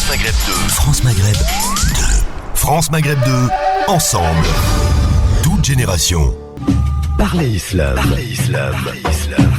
Maghreb 2. France Maghreb 2. France Maghreb 2. Ensemble. Toute génération. Parlez Islam. Parlez Islam. Parlez Islam.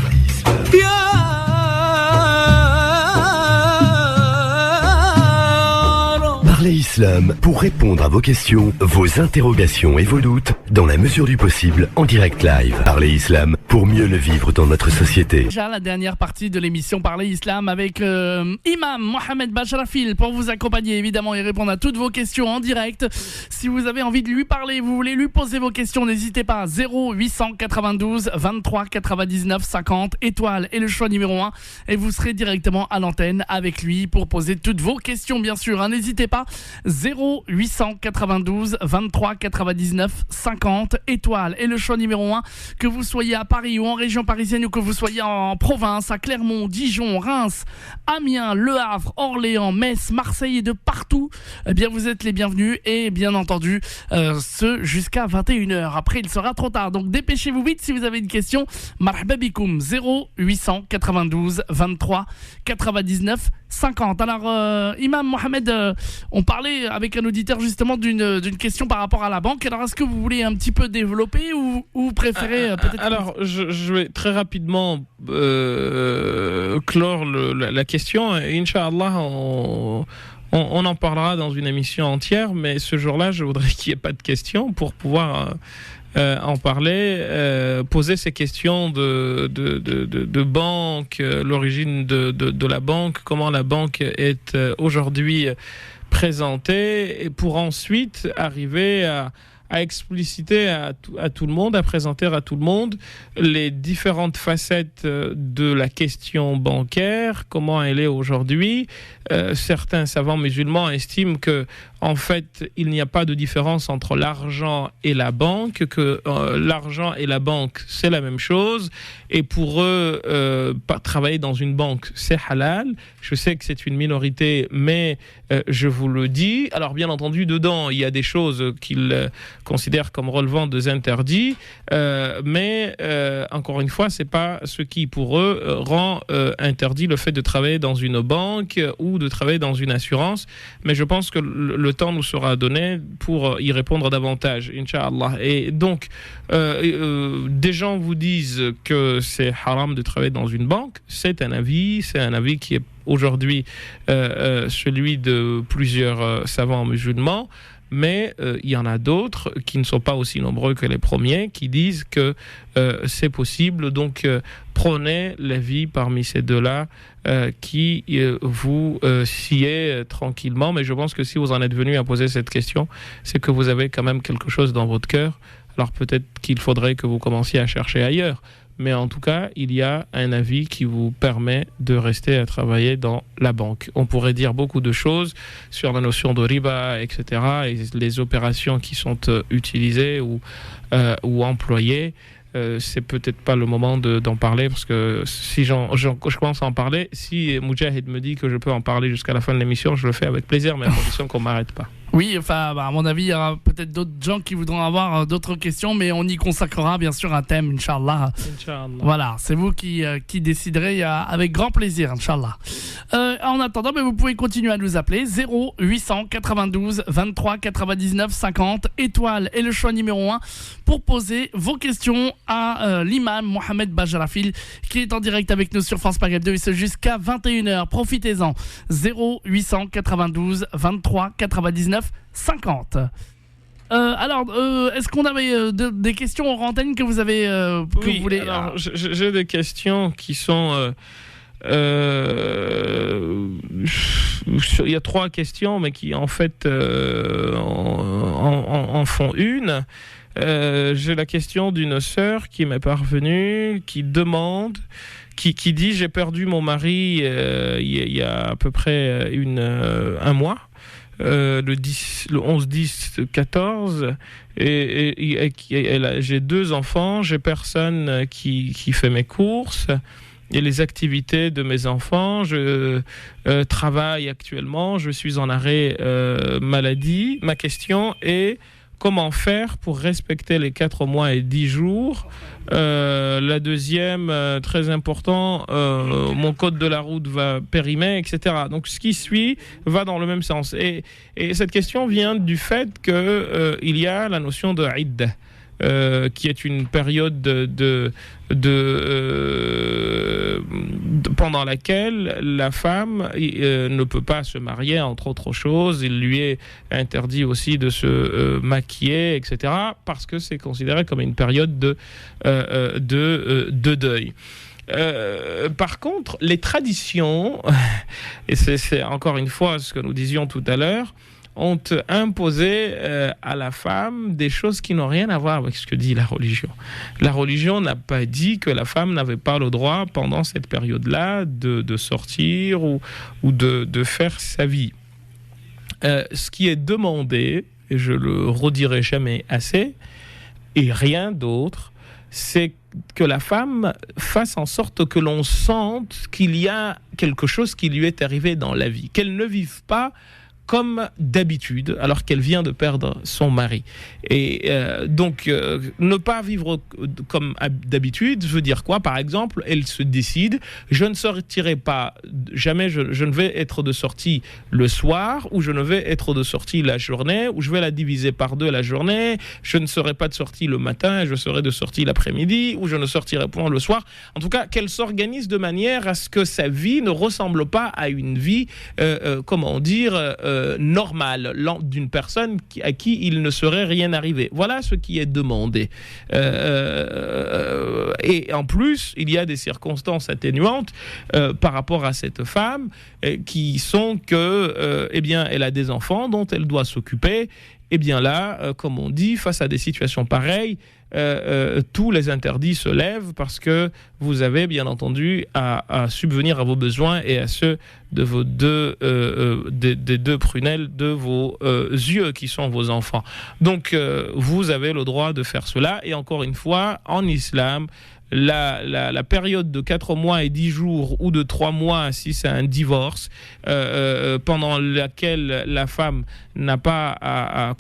Parlez Islam pour répondre à vos questions, vos interrogations et vos doutes dans la mesure du possible en direct live. Parlez Islam pour mieux le vivre dans notre société. Déjà la dernière partie de l'émission Parlez Islam avec Imam Mohamed Bachrafil pour vous accompagner évidemment et répondre à toutes vos questions en direct. Si vous avez envie de lui parler, vous voulez lui poser vos questions, n'hésitez pas. 0892 23 99 50 étoile et le choix numéro 1 et vous serez directement à l'antenne avec lui pour poser toutes vos questions bien sûr. N'hésitez pas. 0892 23 99 50 étoile et le choix numéro 1, que vous soyez à Paris ou en région parisienne ou que vous soyez en province, à Clermont, Dijon, Reims, Amiens, Le Havre, Orléans, Metz, Marseille et de partout, eh bien vous êtes les bienvenus et bien entendu ce jusqu'à 21h. Après il sera trop tard, donc dépêchez-vous vite si vous avez une question. Marhaba bikoum. 0892 23 99 50. Alors Imam Mohamed, on parlait avec un auditeur justement d'une question par rapport à la banque. Alors est-ce que vous voulez un petit peu développer ou vous préférez peut-être... Alors je vais très rapidement clore la question. Inch'Allah, on en parlera dans une émission entière, mais ce jour-là je voudrais qu'il n'y ait pas de questions pour pouvoir en parler, poser ces questions de banque, l'origine de la banque, comment la banque est aujourd'hui présentée, et pour ensuite arriver à expliciter à tout le monde, à présenter à tout le monde les différentes facettes de la question bancaire, comment elle est aujourd'hui. Certains savants musulmans estiment que en fait, il n'y a pas de différence entre l'argent et la banque, que l'argent et la banque, c'est la même chose. Et pour eux, travailler dans une banque, c'est halal. Je sais que c'est une minorité, mais je vous le dis. Alors, bien entendu, dedans, il y a des choses qu'ils considèrent comme relevant des interdits. Mais, encore une fois, c'est pas ce qui, pour eux, rend interdit le fait de travailler dans une banque ou de travailler dans une assurance. Mais je pense que le temps nous sera donné pour y répondre davantage, Inch'Allah. Et donc, des gens vous disent que c'est haram de travailler dans une banque. C'est un avis qui est aujourd'hui celui de plusieurs savants musulmans. Mais il y en a d'autres qui ne sont pas aussi nombreux que les premiers, qui disent que c'est possible. Donc, prenez l'avis parmi ces deux-là qui vous sied tranquillement. Mais je pense que si vous en êtes venu à poser cette question, c'est que vous avez quand même quelque chose dans votre cœur. Alors peut-être qu'il faudrait que vous commenciez à chercher ailleurs. Mais en tout cas, il y a un avis qui vous permet de rester à travailler dans la banque. On pourrait dire beaucoup de choses sur la notion de riba, etc., et les opérations qui sont utilisées ou employées. C'est peut-être pas le moment d'en parler, parce que si je commence à en parler, si Moujahid me dit que je peux en parler jusqu'à la fin de l'émission, je le fais avec plaisir, mais à condition qu'on m'arrête pas. Oui, enfin, à mon avis, il y aura peut-être d'autres gens qui voudront avoir d'autres questions, mais on y consacrera bien sûr un thème, Inch'Allah. Voilà, c'est vous qui déciderez avec grand plaisir, Inch'Allah. En attendant, vous pouvez continuer à nous appeler 0892 23 99 50 étoile et le choix numéro 1 pour poser vos questions à l'imam Mohamed Bachrafil qui est en direct avec nous sur France Maghreb 2 et c'est jusqu'à 21h. Profitez-en. 0892 23 99 50. Alors, est-ce qu'on avait des questions en antenne que vous avez que vous voulez alors, j'ai des questions qui sont il y a 3 questions, mais qui en fait en font une. J'ai la question d'une sœur qui m'est parvenue, qui demande, qui dit: j'ai perdu mon mari il y a à peu près un mois. Le 11-10-14 et j'ai 2 enfants, j'ai personne qui fait mes courses et les activités de mes enfants, je travaille actuellement, je suis en arrêt maladie. Ma question est: comment faire pour respecter les 4 mois et 10 jours. La deuxième, très important, mon code de la route va périmer, etc. Donc ce qui suit va dans le même sens. Et cette question vient du fait qu'il y a la notion de idda, qui est une période pendant laquelle la femme ne peut pas se marier, entre autres choses. Il lui est interdit aussi de se maquiller, etc., parce que c'est considéré comme une période de deuil. Par contre, les traditions, et c'est encore une fois ce que nous disions tout à l'heure, ont imposé à la femme des choses qui n'ont rien à voir avec ce que dit la religion. La religion n'a pas dit que la femme n'avait pas le droit, pendant cette période-là, de sortir ou de faire sa vie. Ce qui est demandé, et je le redirai jamais assez, et rien d'autre, c'est que la femme fasse en sorte que l'on sente qu'il y a quelque chose qui lui est arrivé dans la vie, qu'elle ne vive pas comme d'habitude, alors qu'elle vient de perdre son mari. Et donc, ne pas vivre comme d'habitude veut dire quoi? Par exemple, elle se décide, je ne sortirai pas, jamais je ne vais être de sortie le soir, ou je ne vais être de sortie la journée, ou je vais la diviser par 2 la journée, je ne serai pas de sortie le matin, je serai de sortie l'après-midi, ou je ne sortirai point le soir. En tout cas, qu'elle s'organise de manière à ce que sa vie ne ressemble pas à une vie, comment dire, normale d'une personne à qui il ne serait rien arrivé. Voilà ce qui est demandé. Et en plus, il y a des circonstances atténuantes par rapport à cette femme qui sont que, eh bien, elle a des enfants dont elle doit s'occuper. Eh bien là, comme on dit, face à des situations pareilles, tous les interdits se lèvent parce que vous avez bien entendu à subvenir à vos besoins et à ceux de vos des 2 prunelles de vos yeux qui sont vos enfants. Donc vous avez le droit de faire cela. Et encore une fois, en islam, la période de 4 mois et 10 jours ou de 3 mois si c'est un divorce, pendant laquelle la femme n'a pas à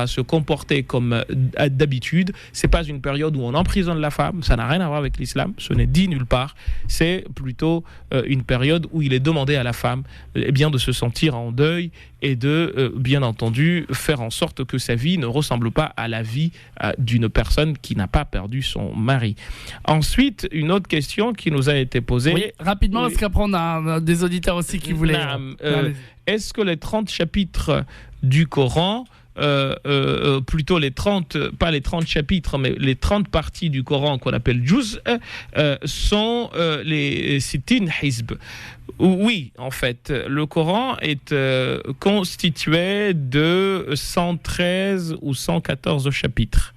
se comporter comme d'habitude, c'est pas une période où on emprisonne la femme, ça n'a rien à voir avec l'islam, ce n'est dit nulle part, c'est plutôt une période où il est demandé à la femme de se sentir en deuil et de, bien entendu, faire en sorte que sa vie ne ressemble pas à la vie d'une personne qui n'a pas perdu son mari. Ensuite, une autre question qui nous a été posée. Oui, rapidement, parce qu'après on a des auditeurs aussi qui voulaient... Est-ce que les 30 chapitres du Coran, plutôt les 30, pas les 30 chapitres, mais les 30 parties du Coran qu'on appelle Juz, sont les Sittin Hizb? Oui, en fait, le Coran est constitué de 113 ou 114 chapitres.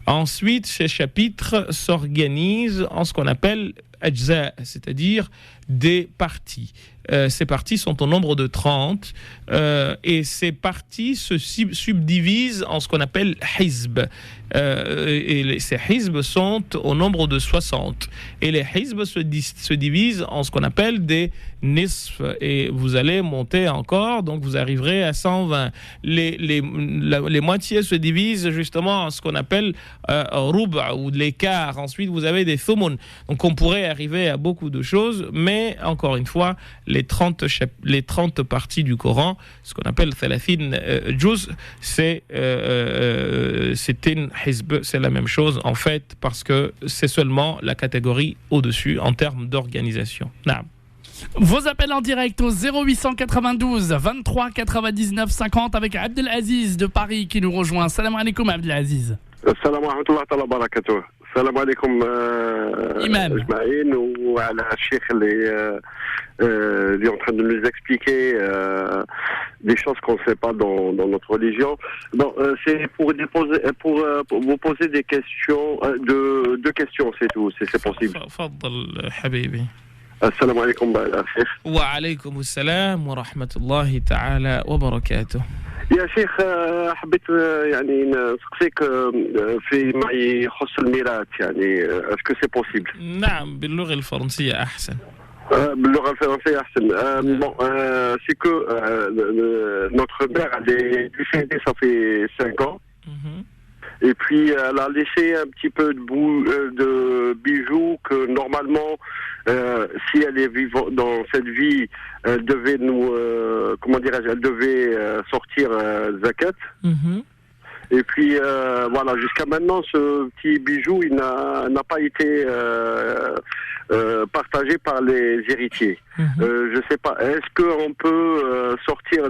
Ensuite, ces chapitres s'organisent en ce qu'on appelle ajza, c'est-à-dire des parties. Ces parties sont au nombre de 30 et ces parties se subdivisent en ce qu'on appelle hizb. Ces hizb sont au nombre de 60. Et les hizb se divisent en ce qu'on appelle des nisf. Et vous allez monter encore, donc vous arriverez à 120. Les moitiés se divisent justement en ce qu'on appelle ruba ou les quarts. Ensuite, vous avez des thumun. Donc on pourrait arriver à beaucoup de choses, mais encore une fois, les 30 parties du Coran, ce qu'on appelle thalathin juz, c'est une hizb, c'est la même chose en fait, parce que c'est seulement la catégorie au-dessus en termes d'organisation. Naam. Vos appels en direct au 0892 23 99 50 avec Abdelaziz de Paris qui nous rejoint. Salam alaikum Abdelaziz. Salam wa rahmatullahi wa barakatuh. Salam alaikum Ajma'in ou à la Cheikh qui est en train de nous expliquer des choses qu'on ne sait pas dans notre religion. Bon, c'est pour vous poser des questions, deux questions, c'est tout, c'est possible. Fadal Habibi. السلام عليكم أخي. وعليكم السلام ورحمة الله تعالى وبركاته. يا شيخ حبيت يعني نسقسيك فيما يخص الميراث يعني اسكو سي بوسيبل؟ نعم باللغة الفرنسية أحسن. باللغة الفرنسية أحسن. Bon, c'est que notre mère elle est décédée ça fait 5 ans. Et puis elle a laissé un petit peu de bijoux que normalement, si elle est vivante dans cette vie, elle devait elle devait sortir zakat. Et puis voilà, jusqu'à maintenant, ce petit bijou, il n'a pas été partagé par les héritiers. Je sais pas, est-ce qu'on peut sortir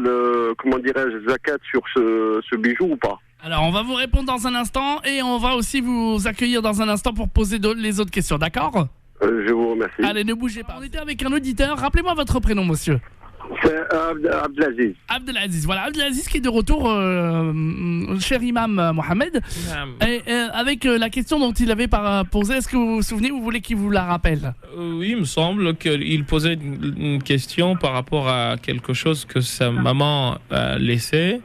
zakat sur ce bijou ou pas? Alors, on va vous répondre dans un instant et on va aussi vous accueillir dans un instant pour poser les autres questions, d'accord? Je vous remercie. Allez, ne bougez pas. On était avec un auditeur. Rappelez-moi votre prénom, monsieur. C'est Abdelaziz. Abdelaziz, voilà. Abdelaziz qui est de retour, cher imam Mohamed. Et avec la question dont il avait posée, est-ce que vous vous souvenez ou vous voulez qu'il vous la rappelle? Oui, il me semble qu'il posait une question par rapport à quelque chose que sa maman a laissé.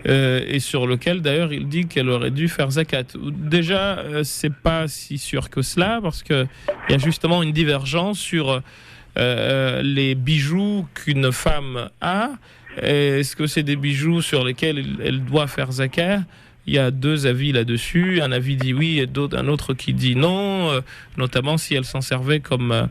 Et sur lequel d'ailleurs il dit qu'elle aurait dû faire zakat. Déjà, c'est pas si sûr que cela, parce qu'il y a justement une divergence sur les bijoux qu'une femme a. Est-ce que c'est des bijoux sur lesquels elle doit faire zakat? Il y a deux avis là-dessus. Un avis dit oui et un autre qui dit non, notamment si elle s'en servait comme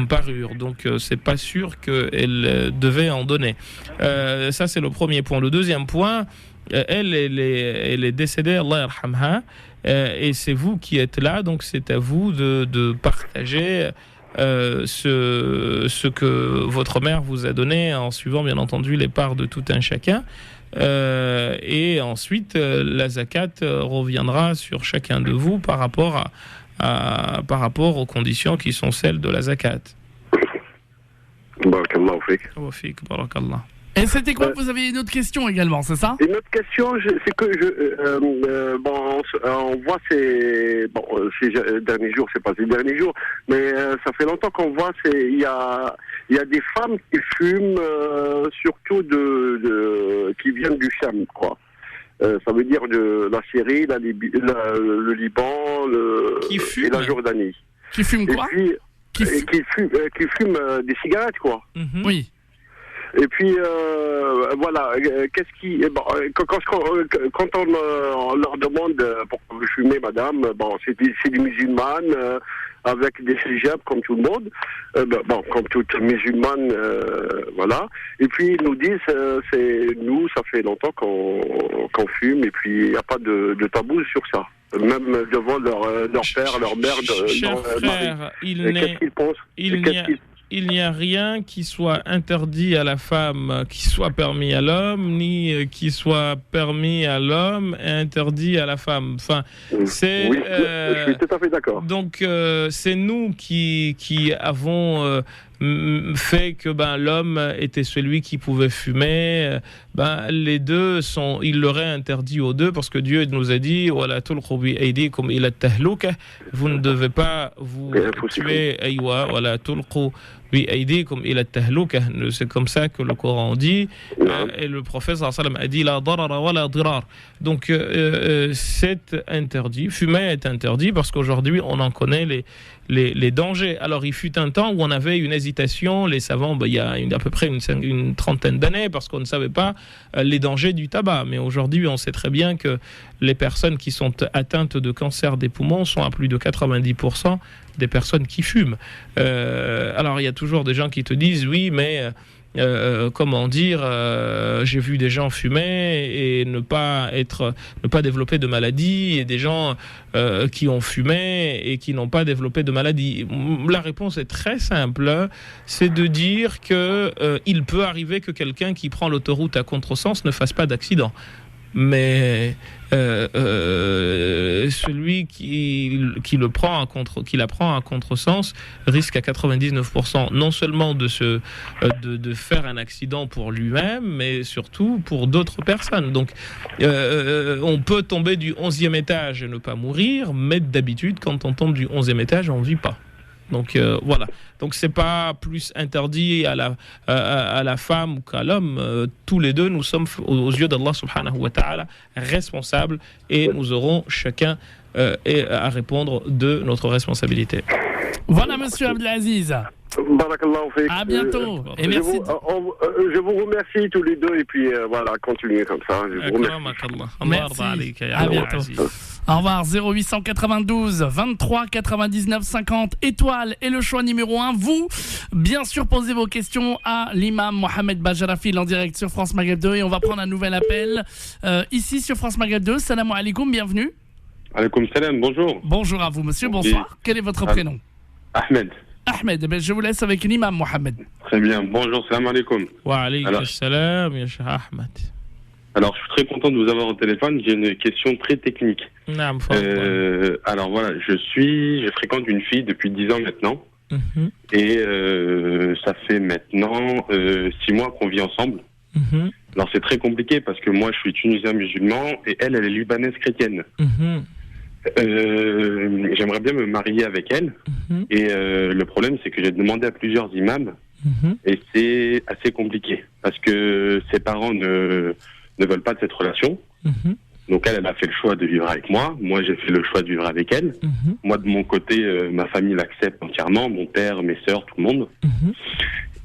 parure. Donc c'est pas sûr qu'elle devait en donner. Ça c'est le premier point. Le deuxième point, elle est décédée, Allah yarhamha, et c'est vous qui êtes là, donc c'est à vous de partager ce que votre mère vous a donné, en suivant bien entendu les parts de tout un chacun. Et ensuite, la zakat reviendra sur chacun de vous par rapport aux conditions qui sont celles de la zakat. Barakallahu fik. Wa fik, barakallah. Et c'était quoi? Vous aviez une autre question également, c'est ça? Une autre question, c'est que on voit ces derniers jours, c'est pas ces derniers jours, mais ça fait longtemps qu'on voit, il y a des femmes qui fument, surtout qui viennent du Cham, quoi. Ça veut dire de la Syrie, le Liban, et la Jordanie. Qui fument quoi? Qui fument des cigarettes, quoi. Oui. Et puis voilà, quand on leur demande pourquoi vous fumez, madame, c'est des musulmanes avec des hijabs comme tout le monde, comme toutes musulmanes, voilà. Et puis ils nous disent, nous, ça fait longtemps qu'on fume, et puis il n'y a pas de tabou sur ça. Même devant leur père, leur mère, leur mari. Qu'est-ce qu'ils pensent? Il n'y a rien qui soit interdit à la femme, qui soit permis à l'homme, ni qui soit permis à l'homme et interdit à la femme. Enfin, c'est. Oui, je suis tout à fait d'accord. Donc, c'est nous qui avons fait que l'homme était celui qui pouvait fumer. Les deux il l'aurait interdit aux deux, parce que Dieu nous a dit wala tulqu bi aydikum ila at-tahluka, vous ne devez pas vous tuer, wala tulqu bi aydikum ila at-tahluka, c'est comme ça que le Coran dit, et le prophète sallallahu alayhi wa sallam a dit la darara wala dirar. Donc c'est interdit, fumer est interdit, parce qu'aujourd'hui on en connaît les dangers. Alors il fut un temps où on avait une hésitation, les savants, il y a à peu près une trentaine d'années, parce qu'on ne savait pas les dangers du tabac. Mais aujourd'hui, on sait très bien que les personnes qui sont atteintes de cancer des poumons sont à plus de 90% des personnes qui fument. Alors il y a toujours des gens qui te disent oui, mais comment dire, j'ai vu des gens fumer et ne pas développer de maladie, et des gens qui ont fumé et qui n'ont pas développé de maladie. La réponse est très simple, c'est de dire que il peut arriver que quelqu'un qui prend l'autoroute à contresens ne fasse pas d'accident. Mais celui qui la prend à contresens risque à 99% non seulement de faire un accident pour lui-même, mais surtout pour d'autres personnes. Donc on peut tomber du 11e étage et ne pas mourir, mais d'habitude quand on tombe du 11e étage, on ne vit pas. Donc voilà. Donc c'est pas plus interdit à la femme qu'à l'homme. Tous les deux, nous sommes aux yeux d'Allah subhanahu wa ta'ala responsables, et nous aurons chacun à répondre de notre responsabilité. Voilà, monsieur Abdelaziz. Barakallahu fik. À bientôt. Et merci. Je vous remercie tous les deux et puis voilà, continuez comme ça. Je vous remercie. Merci. À bientôt. Au revoir. 0892 23 99 50 étoiles et le choix numéro 1. Vous, bien sûr, posez vos questions à l'imam Mohamed Bajarafil en direct sur France Maghreb 2 et on va prendre un nouvel appel ici sur France Maghreb 2. Salam alaikum, bienvenue. Alaikum salam, bonjour. Bonjour à vous, monsieur, bonsoir. Quel est votre prénom? Ahmed. Ahmed, je vous laisse avec l'imam Mohamed. Très bien, bonjour, salam alaikum. Wa alaikum salam, ya Cheikh Ahmed. Alors, je suis très content de vous avoir au téléphone. J'ai une question très technique. Alors voilà, je fréquente une fille depuis 10 ans maintenant. Et ça fait maintenant 6 mois qu'on vit ensemble. Alors, c'est très compliqué parce que moi, je suis tunisien musulman et elle est libanaise chrétienne. J'aimerais bien me marier avec elle. Et le problème, c'est que j'ai demandé à plusieurs imams. Et c'est assez compliqué parce que ses parents ne veulent pas de cette relation. Donc elle a fait le choix de vivre avec moi. Moi, j'ai fait le choix de vivre avec elle. Moi, de mon côté, ma famille l'accepte entièrement. Mon père, mes sœurs, tout le monde.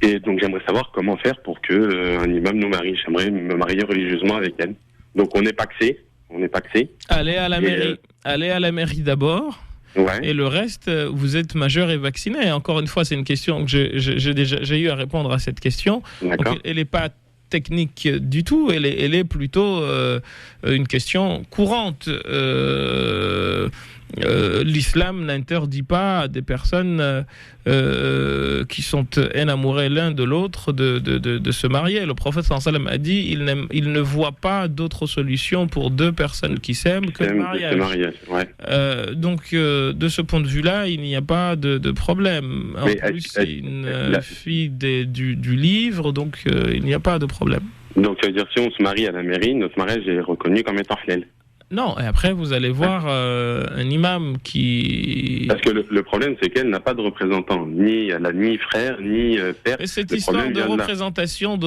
Et donc, j'aimerais savoir comment faire pour que un imam nous marie. J'aimerais me marier religieusement avec elle. Donc, on est pacsé. Allez à la mairie d'abord. Ouais. Et le reste, vous êtes majeur et vacciné. Encore une fois, c'est une question que j'ai eu à répondre à cette question. Donc, elle n'est pas technique du tout, elle est plutôt une question courante. L'islam n'interdit pas à des personnes qui sont enamourées l'un de l'autre de se marier. Le prophète sallallahu alayhi wa sallam a dit il ne voit pas d'autre solution pour deux personnes qui s'aiment que le mariage. Donc de ce point de vue-là, il n'y a pas de problème. En plus, c'est une fille du livre, donc il n'y a pas de problème. Donc ça veut dire si on se marie à la mairie, notre mariage est reconnu comme étant halal. Non, et après vous allez voir un imam qui... Parce que le problème, c'est qu'elle n'a pas de représentant, elle n'a ni frère, ni père. Et cette histoire de représentation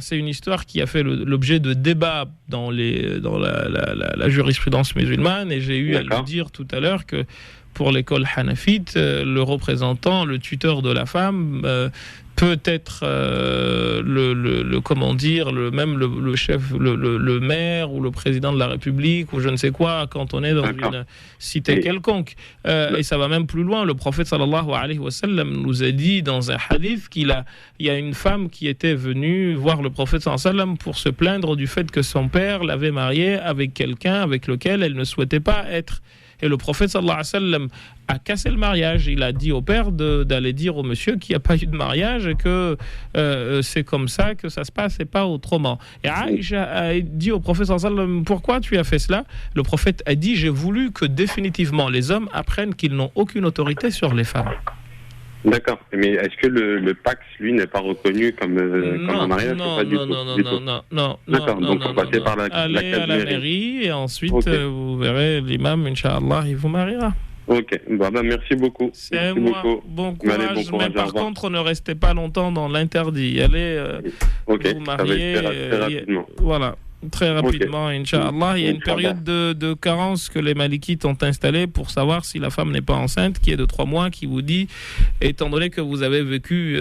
c'est une histoire qui a fait l'objet de débats dans la jurisprudence musulmane, et j'ai eu à le dire tout à l'heure que pour l'école hanafite, le représentant, le tuteur de la femme... peut être le chef, le maire ou le président de la République ou je ne sais quoi quand on est dans une cité quelconque. Et ça va même plus loin. Le prophète sallallahu alayhi wa sallam nous a dit dans un hadith il y a une femme qui était venue voir le prophète sallallahu alayhi wa sallam pour se plaindre du fait que son père l'avait mariée avec quelqu'un avec lequel elle ne souhaitait pas être. Et le prophète sallallahu alayhi wa sallam a cassé le mariage. Il a dit au père d'aller dire au monsieur qu'il n'y a pas eu de mariage et que c'est comme ça que ça se passe et pas autrement. Et Aïcha a dit au prophète sallallahu alayhi wa sallam, pourquoi tu as fait cela? Le prophète a dit, j'ai voulu que définitivement les hommes apprennent qu'ils n'ont aucune autorité sur les femmes. D'accord, mais est-ce que le Pax, lui, n'est pas reconnu comme un mariage? Non. D'accord, donc vous passez par allez à la mairie et ensuite vous verrez l'imam, Inch'Allah, il vous mariera. Ok, merci beaucoup. C'est moi. Bon courage, mais par contre, ne restez pas longtemps dans l'interdit. Allez vous marier. Très rapidement. Voilà. Très rapidement, Inch'Allah. Il y a une période de carence que les malikites ont installée pour savoir si la femme n'est pas enceinte, qui est de 3 mois, qui vous dit, étant donné que vous avez vécu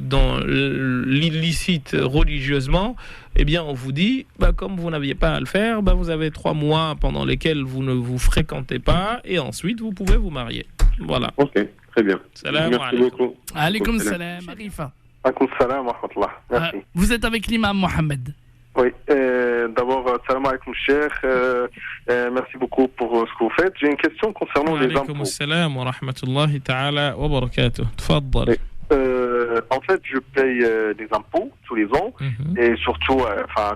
dans l'illicite religieusement, eh bien, on vous dit, comme vous n'aviez pas à le faire, vous avez 3 mois pendant lesquels vous ne vous fréquentez pas, et ensuite, vous pouvez vous marier. Voilà. Ok, très bien. Merci beaucoup. Alaykoum salam, Arifa. Alaykoum salam wa rahmatullah. Merci. Vous êtes avec l'imam Mohamed. Oui, d'abord, salam alaikum cheikh, merci beaucoup pour ce que vous faites. J'ai une question concernant les impôts. Alaykoum salam wa rahmatullahi ta'ala wa barakatuh. Tfaddal. En fait, je paye des impôts tous les ans, et surtout,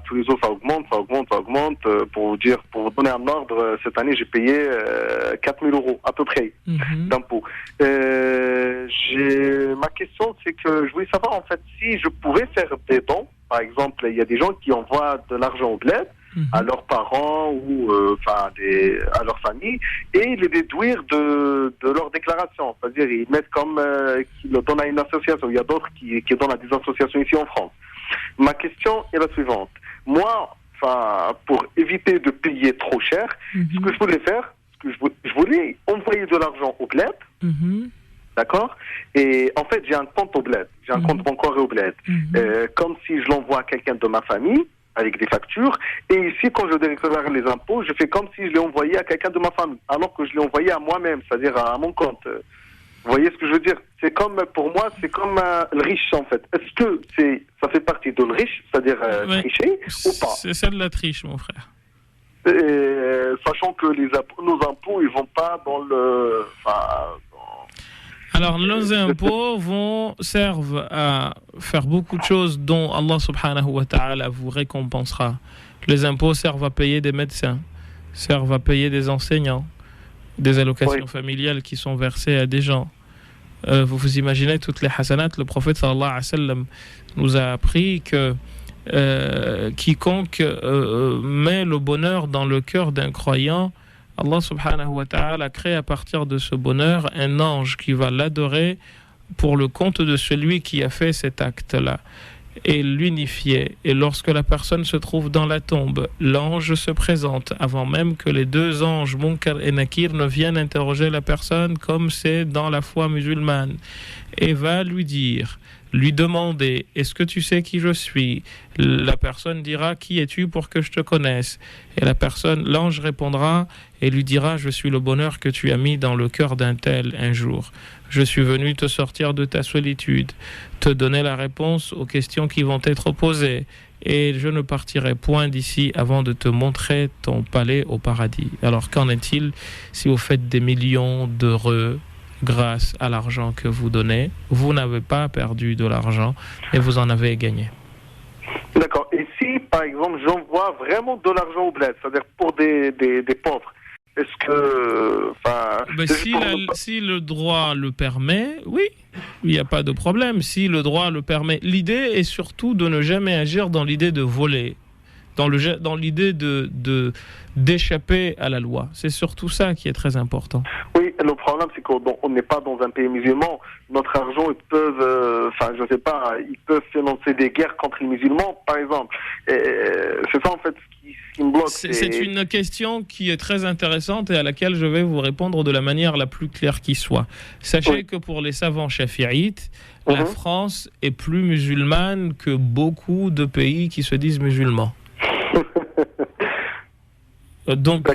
tous les ans, ça augmente. Pour vous donner un ordre, cette année, j'ai payé 4 000 € à peu près d'impôts. Ma question, c'est que je voulais savoir, en fait, si je pouvais faire des dons. Par exemple, il y a des gens qui envoient de l'argent au bled à leurs parents ou à leur famille et les déduire de leur déclaration. C'est-à-dire, ils mettent comme qu'ils le donnent à une association. Il y a d'autres qui donnent à des associations ici en France. Ma question est la suivante. Moi, pour éviter de payer trop cher, ce que je voulais faire, je voulais envoyer de l'argent au bled D'accord? Et en fait, j'ai un compte au bled. J'ai un compte bancaire au bled. Comme si je l'envoie à quelqu'un de ma famille, avec des factures. Et ici, quand je déclare les impôts, je fais comme si je l'ai envoyé à quelqu'un de ma famille, alors que je l'ai envoyé à moi-même, c'est-à-dire à mon compte. Vous voyez ce que je veux dire? C'est comme, pour moi, c'est comme le riche, en fait. Est-ce que ça fait partie de le riche, c'est-à-dire tricher, ou pas? C'est ça de la triche, mon frère. Sachant que nos impôts, ils vont pas dans le... Alors, nos impôts servent à faire beaucoup de choses dont Allah subhanahu wa ta'ala vous récompensera. Les impôts servent à payer des médecins, servent à payer des enseignants, des allocations familiales qui sont versées à des gens. Vous vous imaginez toutes les hasanats. Le prophète sallallahu alayhi wa sallam nous a appris que quiconque met le bonheur dans le cœur d'un croyant, Allah subhanahu wa ta'ala crée à partir de ce bonheur un ange qui va l'adorer pour le compte de celui qui a fait cet acte-là et l'unifier. Et lorsque la personne se trouve dans la tombe, l'ange se présente avant même que les deux anges, Munkar et Nakir, ne viennent interroger la personne comme c'est dans la foi musulmane, et va lui demander: est-ce que tu sais qui je suis? La personne dira: qui es-tu pour que je te connaisse? Et l'ange répondra et lui dira: je suis le bonheur que tu as mis dans le cœur d'un tel un jour. Je suis venu te sortir de ta solitude, te donner la réponse aux questions qui vont être posées, et je ne partirai point d'ici avant de te montrer ton palais au paradis. Alors qu'en est-il si vous faites des millions d'heureux grâce à l'argent que vous donnez? Vous n'avez pas perdu de l'argent et vous en avez gagné. D'accord. Et si, par exemple, j'envoie vraiment de l'argent au bled, c'est-à-dire pour des pauvres, est-ce que... si le droit le permet, oui, il n'y a pas de problème. Si le droit le permet, l'idée est surtout de ne jamais agir dans l'idée de voler, dans l'idée d'échapper à la loi. C'est surtout ça qui est très important. Oui, le problème, c'est qu'on n'est pas dans un pays musulman. Notre argent, ils peuvent, ils peuvent financer des guerres contre les musulmans, par exemple. C'est ça, en fait, ce qui me bloque. C'est une question qui est très intéressante et à laquelle je vais vous répondre de la manière la plus claire qui soit. Sachez que pour les savants chafi'ites, la France est plus musulmane que beaucoup de pays qui se disent musulmans. Donc,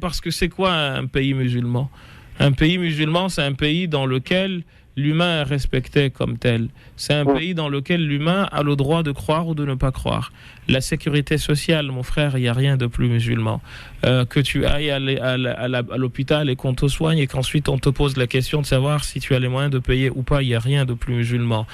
parce que c'est quoi un pays musulman? Un pays musulman, c'est un pays dans lequel l'humain est respecté comme tel. C'est un pays dans lequel l'humain a le droit de croire ou de ne pas croire. La sécurité sociale, mon frère, il n'y a rien de plus musulman. Que tu ailles à l'hôpital et qu'on te soigne et qu'ensuite on te pose la question de savoir si tu as les moyens de payer ou pas, il n'y a rien de plus musulman.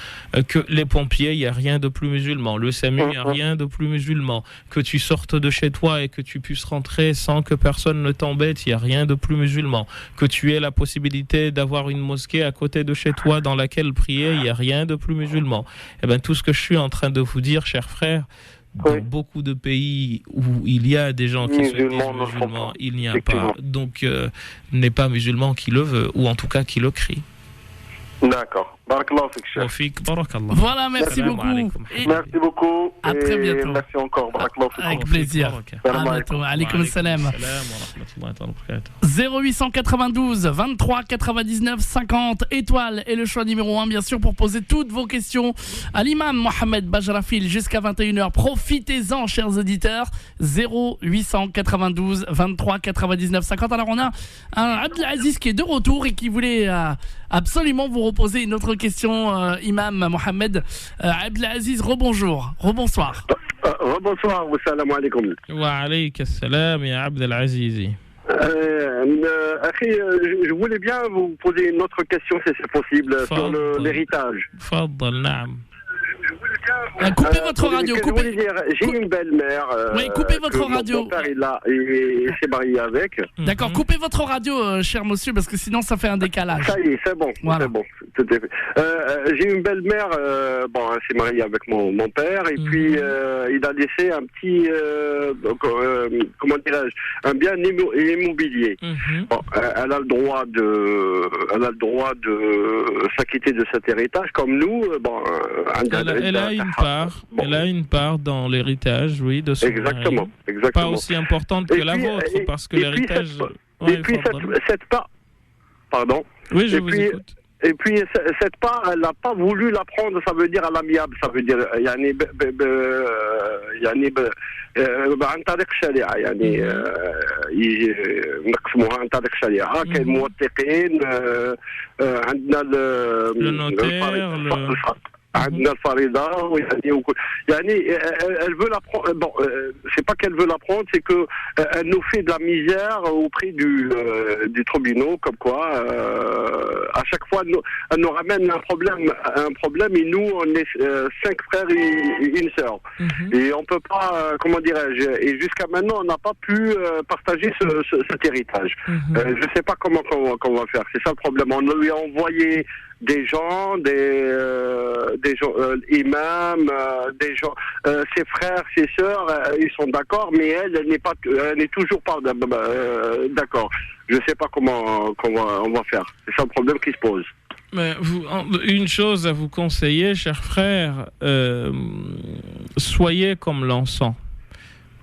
Que les pompiers, il n'y a rien de plus musulman. Le SAMU, il n'y a rien de plus musulman. Que tu sortes de chez toi et que tu puisses rentrer sans que personne ne t'embête, il n'y a rien de plus musulman. Que tu aies la possibilité d'avoir une mosquée à côté de chez toi dans laquelle prier, il n'y a rien de plus musulman. Eh bien, tout ce que je suis en train de vous dire, chers frères, dans beaucoup de pays où il y a des gens qui se disent musulmans, il n'y a pas. Donc, n'est pas musulman qui le veut, ou en tout cas qui le crie. D'accord. Barakallahu fik, barakallah. Voilà, merci beaucoup. Merci beaucoup. À très bientôt. Merci encore. Barakallahu fik. Avec plaisir. À bientôt. Alaykoum salam. 0892 23 99 50 étoiles et le choix numéro 1 bien sûr pour poser toutes vos questions à l'imam Mohamed Bajrafil jusqu'à 21h. Profitez-en chers auditeurs. 0892 23 99 50. Alors on a un Abdelaziz qui est de retour et qui voulait absolument vous reposer une autre question, imam Mohamed. Abdelaziz, rebonjour, rebonsoir. Rebonsoir, salam alaikum. Wa alayka salam ya Abdelaziz. Je voulais bien vous poser une autre question si c'est possible sur l'héritage. Fadal, naam. Coupez votre radio. J'ai une belle-mère. Oui, coupez votre radio. Mon père, il s'est marié avec. D'accord, coupez votre radio, cher monsieur, parce que sinon ça fait un décalage. Ça y est, c'est bon. Voilà. C'est bon. J'ai une belle-mère. Elle s'est mariée avec mon père et puis il a laissé un petit, comment dirais-je, un bien immobilier. Bon, elle a le droit de s'acquitter de cet héritage comme nous. Elle a une part dans l'héritage, oui, de son exactement. Pas aussi importante que la vôtre, parce que l'héritage... Et puis cette part... Pardon. Oui, je vous écoute. Et puis cette part, elle n'a pas voulu la prendre, ça veut dire à l'amiable, ça veut dire يعني عن طريق الشريعة يعني نقسموها عن طريق الشريعة كاين موثقين عندنا عندنا الفريضة يعني elle veut la prendre bon c'est pas qu'elle veut la prendre c'est que elle nous fait de la misère auprès du tribunal comme quoi à chaque fois elle nous ramène un problème et nous on est 5 frères et une sœur et on peut pas comment dirais-je et jusqu'à maintenant on n'a pas pu partager cet héritage je sais pas comment qu'on va faire, c'est ça le problème. On lui a envoyé des gens, des gens, imams, des gens, ses frères, ses sœurs, ils sont d'accord, mais elle n'est toujours pas d'accord. Je sais pas comment on va faire. C'est ça le problème qui se pose. Mais une chose à vous conseiller, chers frères, soyez comme l'encens.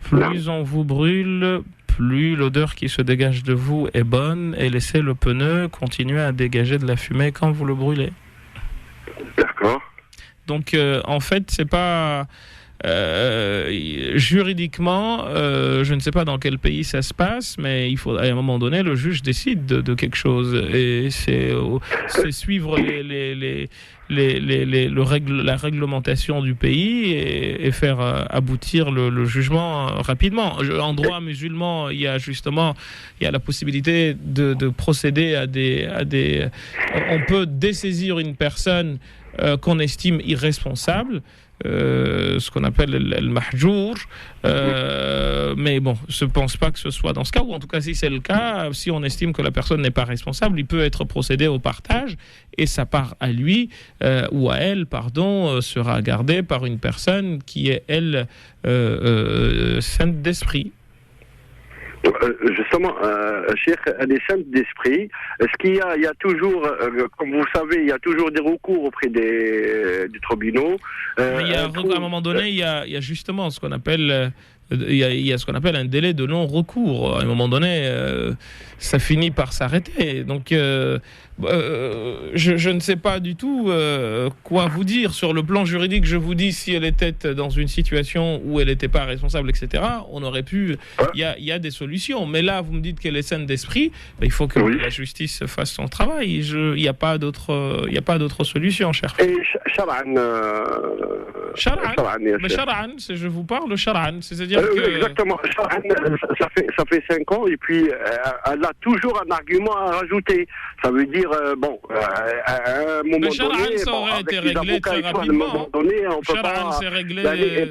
Plus on vous brûle, plus l'odeur qui se dégage de vous est bonne, et laissez le pneu continuer à dégager de la fumée quand vous le brûlez. D'accord. Donc, en fait, c'est pas... juridiquement, je ne sais pas dans quel pays ça se passe, mais il faut, à un moment donné, le juge décide de quelque chose. Et c'est suivre la réglementation du pays et faire aboutir le jugement rapidement. En droit musulman, il y a la possibilité de procéder à des on peut dessaisir une personne qu'on estime irresponsable, ce qu'on appelle le mahjour, mais bon, je ne pense pas que ce soit dans ce cas, ou en tout cas si c'est le cas, si on estime que la personne n'est pas responsable, il peut être procédé au partage et sa part à lui ou à elle, sera gardée par une personne qui est, elle, sainte d'esprit. Justement, Cheikh, elle est sainte d'esprit. Est-ce qu'il y a toujours, comme vous savez, il y a toujours des recours auprès des tribunaux. À un moment donné, il y a justement ce qu'on appelle... Il y a ce qu'on appelle un délai de non-recours. À un moment donné, ça finit par s'arrêter. Donc, je ne sais pas du tout quoi vous dire. Sur le plan juridique, je vous dis, si elle était dans une situation où elle n'était pas responsable, etc., on aurait pu... Il y a des solutions. Mais là, vous me dites qu'elle est saine d'esprit. Il faut que la justice fasse son travail. Il n'y a pas d'autre solution, cher frère. Et Shar'an... Mais Shar'an, je vous parle de Shar'an. C'est-à-dire exactement. Ça fait 5 ans et puis elle a toujours un argument à rajouter. Ça veut dire à un moment donné, ça aurait été réglé très rapidement. À un moment donné, on peut pas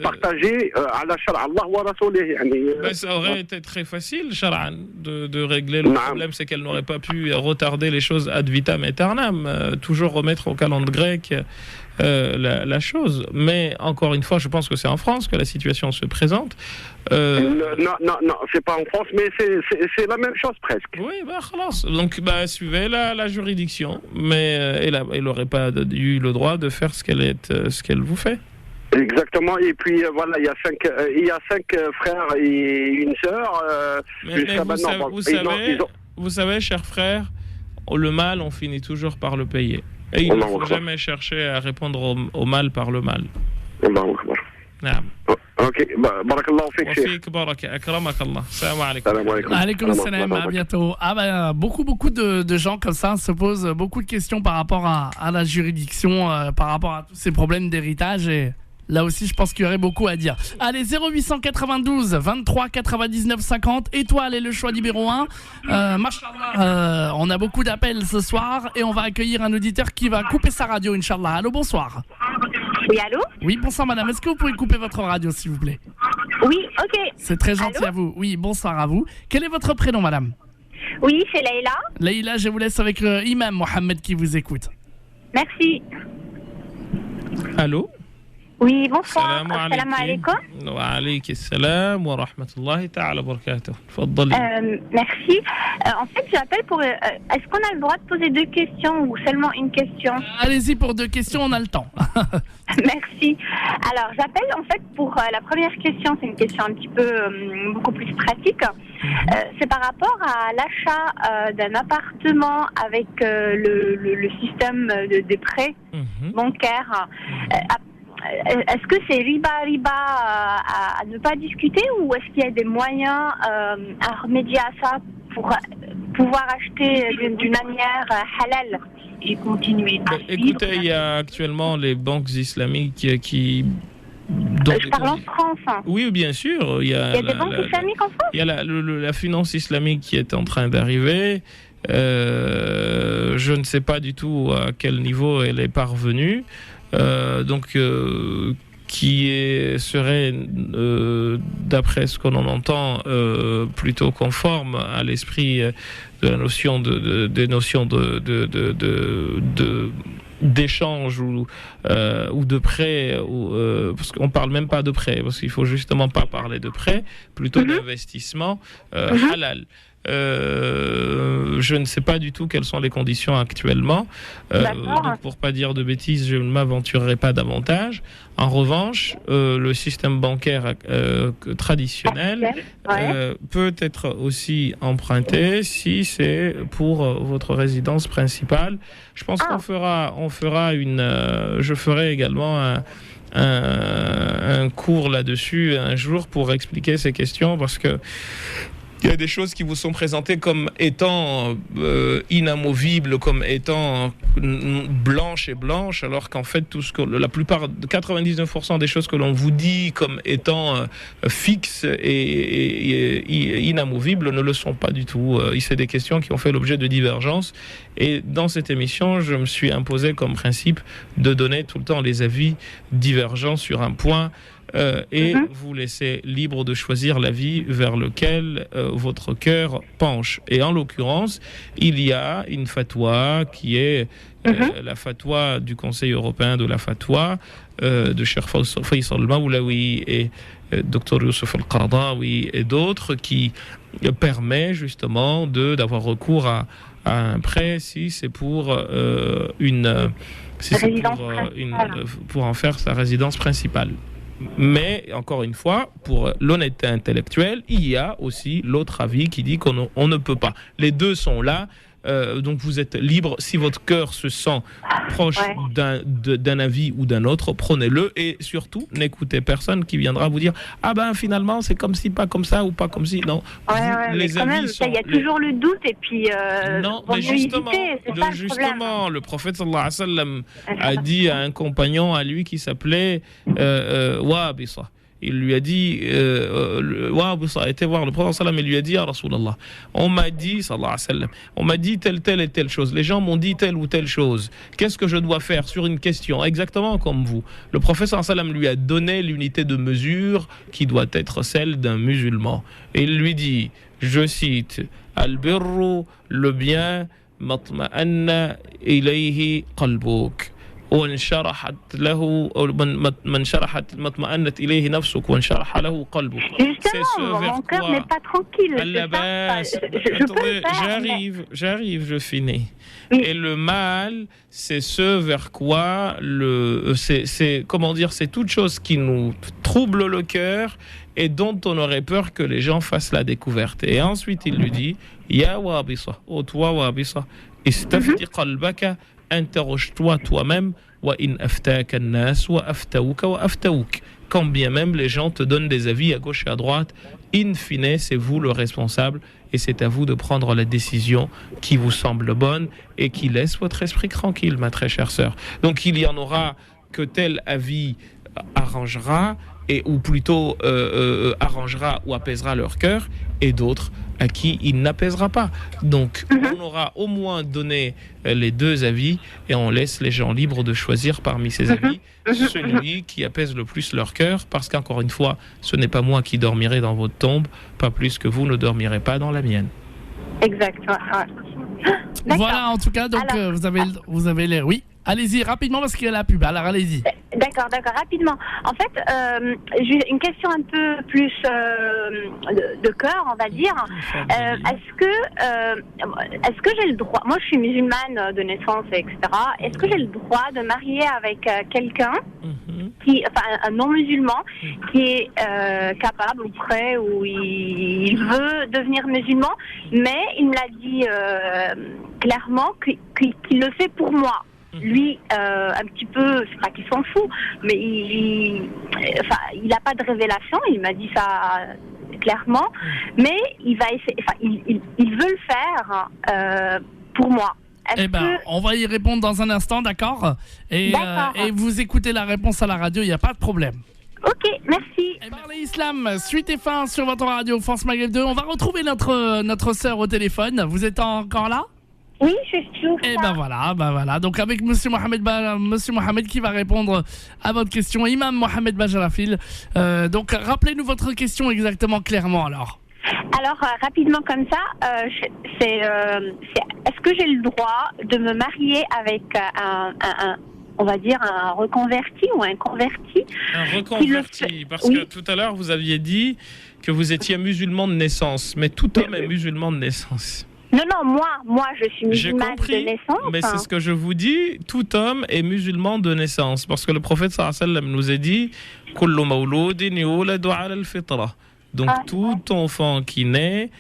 partager à la Shar'a Allah wa Rasoulih. Ça aurait été très facile, Shar'an, de régler le problème, c'est qu'elle n'aurait pas pu retarder les choses ad vitam aeternam, toujours remettre au calendrier grec la chose. Mais encore une fois, je pense que c'est en France que la situation se présente. Non, c'est pas en France, mais c'est la même chose presque. Oui, donc suivez la juridiction, mais elle n'aurait pas eu le droit de faire ce qu'elle vous fait. Exactement, et puis voilà, il y a 5 frères et une sœur. Jusqu'à maintenant, vous savez, chers frères, le mal, on finit toujours par le payer. Et il ne faut jamais chercher à répondre au mal par le mal. Allahu Akbar. Ok, barakallahu fik, Cheikh. Fik baraka, akramak Allah. Salam alaikum. Alaykoum salam, à bientôt. Beaucoup de gens comme ça se posent beaucoup de questions par rapport à la juridiction, par rapport à tous ces problèmes d'héritage, et là aussi, je pense qu'il y aurait beaucoup à dire. Allez, 0892 23 99 50, étoile est le choix numéro 1. On a beaucoup d'appels ce soir et on va accueillir un auditeur qui va couper sa radio, Inch'Allah. Allô, bonsoir. Oui, allô? Oui, bonsoir madame. Est-ce que vous pouvez couper votre radio, s'il vous plaît? Oui, ok. C'est très gentil. Allô? À vous. Oui, bonsoir à vous. Quel est votre prénom, madame? Oui, c'est Leïla. Leïla, je vous laisse avec Imam Mohamed qui vous écoute. Merci. Allô? Oui, bonsoir. Assalamu alaikum. Wa alaykum assalam wa rahmatullahi ta'ala wa barakatuh. Merci. En fait, j'appelle pour... est-ce qu'on a le droit de poser 2 questions ou seulement une question? Allez-y pour 2 questions, on a le temps. Merci. Alors, j'appelle en fait pour la première question. C'est une question un petit peu beaucoup plus pratique. C'est par rapport à l'achat d'un appartement avec le système des prêts bancaires. Est-ce que c'est riba à ne pas discuter ou est-ce qu'il y a des moyens à remédier à ça pour pouvoir acheter d'une manière halal et continuer à vivre? Écoutez, il y a actuellement les banques islamiques qui... Je parle en France. Oui, bien sûr. Il y a des banques islamiques en France. Il y a la finance islamique qui est en train d'arriver. Je ne sais pas du tout à quel niveau elle est parvenue. Serait, d'après ce qu'on en entend, plutôt conforme à l'esprit de la notion des notions d'échange ou de prêt, parce qu'on parle même pas de prêt, parce qu'il faut justement pas parler de prêt, plutôt d'investissement halal. Je ne sais pas du tout quelles sont les conditions actuellement. Donc pour pas dire de bêtises, je ne m'aventurerai pas davantage. En revanche, le système bancaire traditionnel peut être aussi emprunté si c'est pour votre résidence principale. Je pense qu'on fera je ferai également un cours là-dessus un jour pour expliquer ces questions, parce que il y a des choses qui vous sont présentées comme étant inamovibles, comme étant blanches, alors qu'en fait, la plupart, 99% des choses que l'on vous dit comme étant fixes et inamovibles ne le sont pas du tout. C'est des questions qui ont fait l'objet de divergences. Et dans cette émission, je me suis imposé comme principe de donner tout le temps les avis divergents sur un point. Et vous laissez libre de choisir l'avis vers lequel votre cœur penche. Et en l'occurrence, il y a une fatwa qui est la fatwa du Conseil européen de la fatwa de Cheikh Faisal Maulaoui et Dr Youssef Al-Qaradawi et d'autres, qui permet justement d'avoir recours à un prêt si c'est pour pour en faire sa résidence principale. Mais, encore une fois, pour l'honnêteté intellectuelle, il y a aussi l'autre avis qui dit qu'on ne peut pas. Les deux sont là. Donc vous êtes libre, si votre cœur se sent proche d'un avis ou d'un autre, prenez-le, et surtout n'écoutez personne qui viendra vous dire finalement c'est comme si, pas comme ça, ou pas comme si. Non, les avis il y a toujours le doute, et puis non, mais justement le prophète sallallahu alayhi wa sallam a dit à un compagnon à lui qui s'appelait Wabisa. Il lui a dit, a été voir le prophète sallam, et lui a dit, ya Rasulallah, on m'a dit, sallallahu alayhi wa sallam, on m'a dit telle et telle chose, les gens m'ont dit telle ou telle chose, qu'est-ce que je dois faire sur une question, exactement comme vous. Le prophète sallallahu alayhi wa sallam lui a donné l'unité de mesure qui doit être celle d'un musulman. Et il lui dit, je cite, al-birru, le bien, matma'anna ilayhi qalbuk. وانشرحت له من شرحت مطمئنت إليه نفسك وانشرح له قلبك. Justement, mon cœur n'est pas tranquille. J'arrive, je finis. Oui. Et le mal, c'est ce vers quoi c'est toute chose qui nous trouble le cœur et dont on aurait peur que les gens fassent la découverte. Et ensuite, il lui dit, Ya Wabisa, ô toi Wabisa, istafti qalbaka, interroge-toi toi-même, wa in aftaka an-nas wa aftawuka wa aftawuk. Quand bien même les gens te donnent des avis à gauche et à droite, in fine, c'est vous le responsable, et c'est à vous de prendre la décision qui vous semble bonne et qui laisse votre esprit tranquille, ma très chère sœur. Donc il y en aura que tel avis arrangera, ou plutôt arrangera ou apaisera leur cœur, et d'autres à qui il n'apaisera pas. Donc on aura au moins donné les deux avis, et on laisse les gens libres de choisir parmi ces avis celui qui apaise le plus leur cœur, parce qu'encore une fois, ce n'est pas moi qui dormirai dans votre tombe, pas plus que vous ne dormirez pas dans la mienne. Exact. Voilà, en tout cas, donc alors, vous avez l'air, oui. Allez-y, rapidement, parce qu'il y a la pub. Alors, allez-y. D'accord, rapidement. En fait, j'ai une question un peu plus de cœur, on va dire. Est-ce que j'ai le droit, moi je suis musulmane de naissance, etc. Est-ce que j'ai le droit de marier avec quelqu'un un non-musulman qui est capable ou prêt ou il veut devenir musulman, mais il me l'a dit clairement qu'il le fait pour moi. Lui, un petit peu, c'est pas qu'il s'en fout, mais il n'a pas de révélation. Il m'a dit ça clairement, mais il va essayer. Il veut le faire pour moi. On va y répondre dans un instant, d'accord ? Et vous écoutez la réponse à la radio, il n'y a pas de problème. Ok, merci. Parlez Islam, suite et fin sur votre radio France Maghreb 2. On va retrouver notre sœur au téléphone. Vous êtes encore là ? Oui, je suis toujours là. Et voilà. Donc avec Monsieur Mohamed qui va répondre à votre question, Imam Mohamed Bajarafil. Donc rappelez-nous votre question exactement clairement alors. Alors rapidement comme ça, est-ce que j'ai le droit de me marier avec on va dire un reconverti ou un converti? Un reconverti, parce que tout à l'heure vous aviez dit que vous étiez musulman de naissance, mais tout homme est musulman de naissance. Non, moi je suis musulmane de naissance. Mais c'est ce que je vous dis, tout homme est musulman de naissance. Parce que le prophète sallallahu alayhi wa sallam nous a dit Kullu mawloudin yuladu ala al-fitra. Donc tout enfant qui naît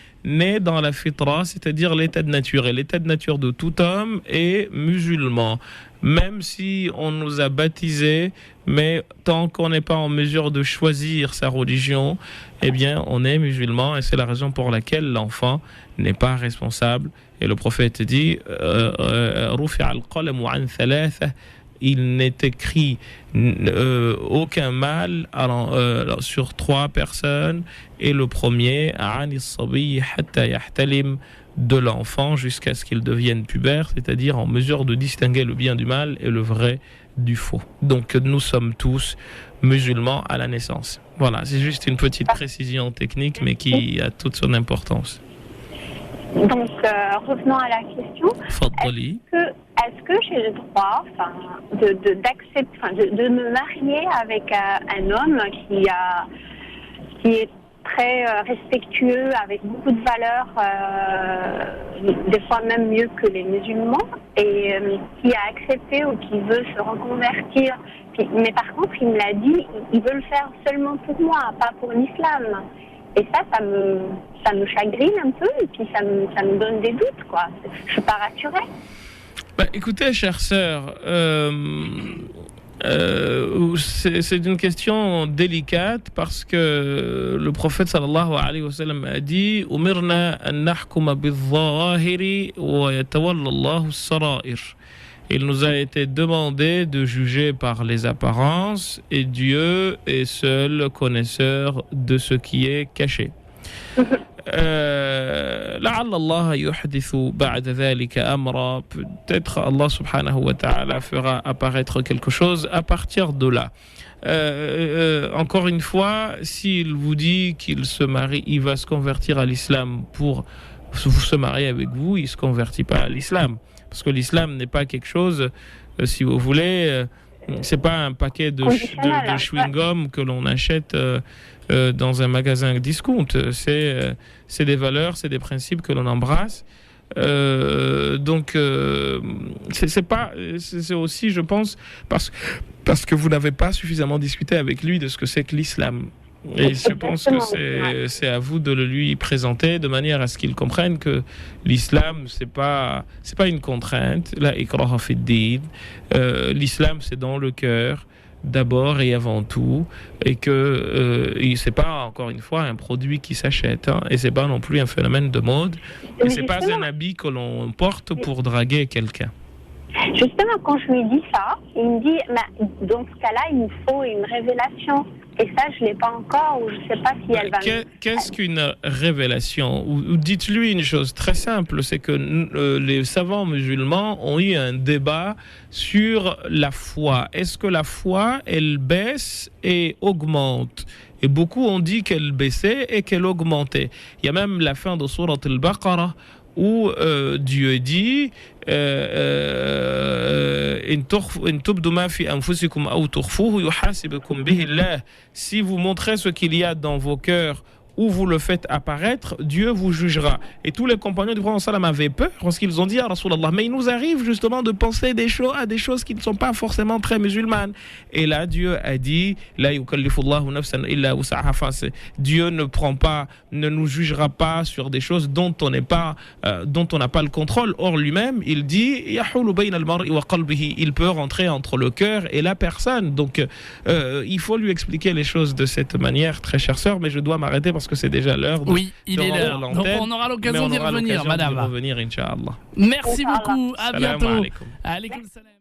dans la fitra, c'est-à-dire l'état de nature. Et l'état de nature de tout homme est musulman. Même si on nous a baptisés, mais tant qu'on n'est pas en mesure de choisir sa religion, eh bien on est musulman, et c'est la raison pour laquelle l'enfant n'est pas responsable. Et le prophète dit il n'est écrit aucun mal sur 3 personnes, et le premier de l'enfant jusqu'à ce qu'il devienne pubère, c'est-à-dire en mesure de distinguer le bien du mal et le vrai du faux. Donc nous sommes tous musulmans à la naissance. Voilà, c'est juste une petite précision technique, mais qui a toute son importance. Donc revenons à la question. Est-ce que j'ai le droit de me marier avec un homme qui est très respectueux, avec beaucoup de valeurs, des fois même mieux que les musulmans, et qui a accepté ou qui veut se reconvertir. Mais par contre, il me l'a dit, il veut le faire seulement pour moi, pas pour l'islam. Et ça me chagrine un peu, et puis ça me donne des doutes, quoi. Je suis pas rassurée. Écoutez, chère sœur, c'est une question délicate, parce que le prophète sallallahu alayhi wa sallam a dit Umirna an nahkuma bil-zawahiri wa yatawalla Allahu as-sarair. Il nous a été demandé de juger par les apparences, et Dieu est seul connaisseur de ce qui est caché. Peut-être Allah subhanahu wa ta'ala fera apparaître quelque chose à partir de là. Encore une fois, s'il vous dit qu'il se marie, il va se convertir à l'islam pour se marier avec vous, il ne se convertit pas à l'islam. Parce que l'islam n'est pas quelque chose, si vous voulez, c'est pas un paquet de chewing-gum que l'on achète dans un magasin discount. C'est des valeurs, c'est des principes que l'on embrasse. Donc, c'est aussi, je pense, parce que vous n'avez pas suffisamment discuté avec lui de ce que c'est que l'islam. Et je pense que c'est à vous de le lui présenter de manière à ce qu'il comprenne que l'islam, c'est pas une contrainte. La ikraha fi ddin. L'islam, c'est dans le cœur d'abord et avant tout, et que c'est pas, encore une fois, un produit qui s'achète, et c'est pas non plus un phénomène de mode, et c'est pas un habit que l'on porte pour draguer quelqu'un. Justement, quand je lui dis ça, il me dit, dans ce cas-là, il me faut une révélation. Et ça, je ne l'ai pas encore, ou je ne sais pas si elle va... Qu'est-ce qu'une révélation? Ou dites-lui une chose très simple, c'est que les savants musulmans ont eu un débat sur la foi. Est-ce que la foi, elle baisse et augmente? Et beaucoup ont dit qu'elle baissait et qu'elle augmentait. Il y a même la fin de Sourate al-Baqarah où Dieu dit si vous montrez ce qu'il y a dans vos cœurs ou vous le faites apparaître, Dieu vous jugera. Et tous les compagnons du prophète sallam avaient peur lorsqu'ils ont dit à Rasulallah, mais il nous arrive justement de penser à des choses qui ne sont pas forcément très musulmanes. Et là, Dieu a dit, Dieu ne nous jugera pas sur des choses dont on n'a pas le contrôle. Or lui-même, il dit, il peut rentrer entre le cœur et la personne. Donc, il faut lui expliquer les choses de cette manière, très chère sœur, mais je dois m'arrêter parce que c'est déjà l'heure. Oui, il est l'heure. Donc on aura l'occasion d'y revenir, madame. Inch'Allah. Merci beaucoup. À bientôt. Alaykoum salam.